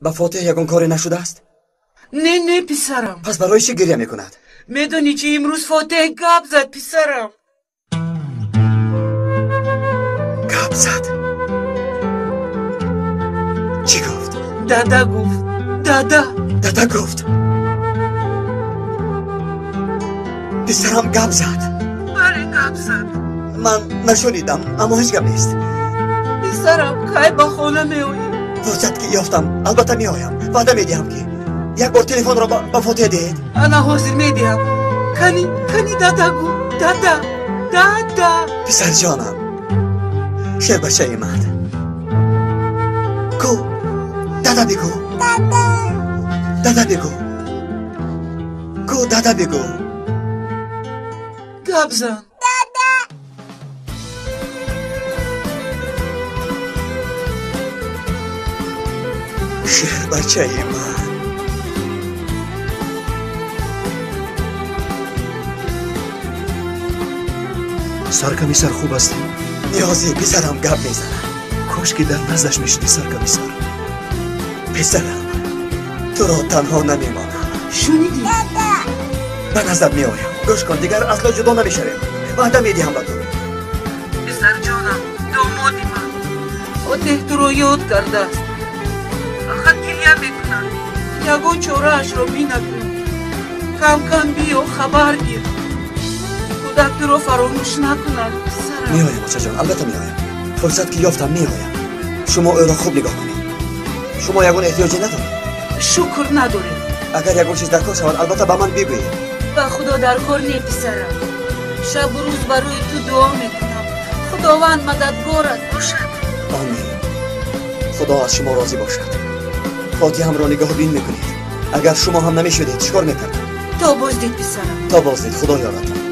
با فاتح یگان کاری نشده است؟ نه پسرم. پس برای چی گریه میکند؟ میدونی چه امروز فاتح گپ زد پسرم. گپ زد؟ چی گفت؟ دادا گفت. دادا گفت؟ پسرم گپ زد؟ بله گپ زد. من نشنیدم اما هیچ گپ نیست. پسرم کی با خانه میایی؟ فرصت که یافتم البته میایم. وعده میدهم که یک بار تلفن را با فاتح دهید. انا حاضر میدهم. کنی دادا گفت. دادا. پسر جانم، شیر بچه من کو دادا بگو. دادا بگو. کو دادا بگو. گپ زن. شیر بچه من. سرکمیسر خوب هستی؟ نیازی پسرم گپ میزنه. کاش که در نزدش میشدی سرکمیسر. پسرم تو را تنها نمیمانم. شنیدی؟ به نظر میآیم. گوش کن دیگر اصلا جدا نمیشویم. وعده میدهم به تو. پسر جانم دامادی من فاتح تو رو یاد کرده است. فقط گریه میکنن. یگان چاره اش رو بینکنی. کم بیا خبر گیر. کودک تو رو فراموش نکنن پسرم. میایم بچه جان، البته میایم. فرصت که یافتم میایم. شما او را خوب نگاه کنید. شما یگان احتیاجی ندارید. شکر نداریم. اگر یگان چیز درکار شود البته به من بگویید. به خدا در کار نی پسرم. شب و روز برای تو دعا میکنم. خداوند مددگارت باشد. آمین. خدا از شما راضی باشد. فاتح هم را نگاه بین میکنید. اگر شما هم نمیشدید چیکار میکردم؟ تا بازدید پسرم. تا بازدید. خدا یارتان.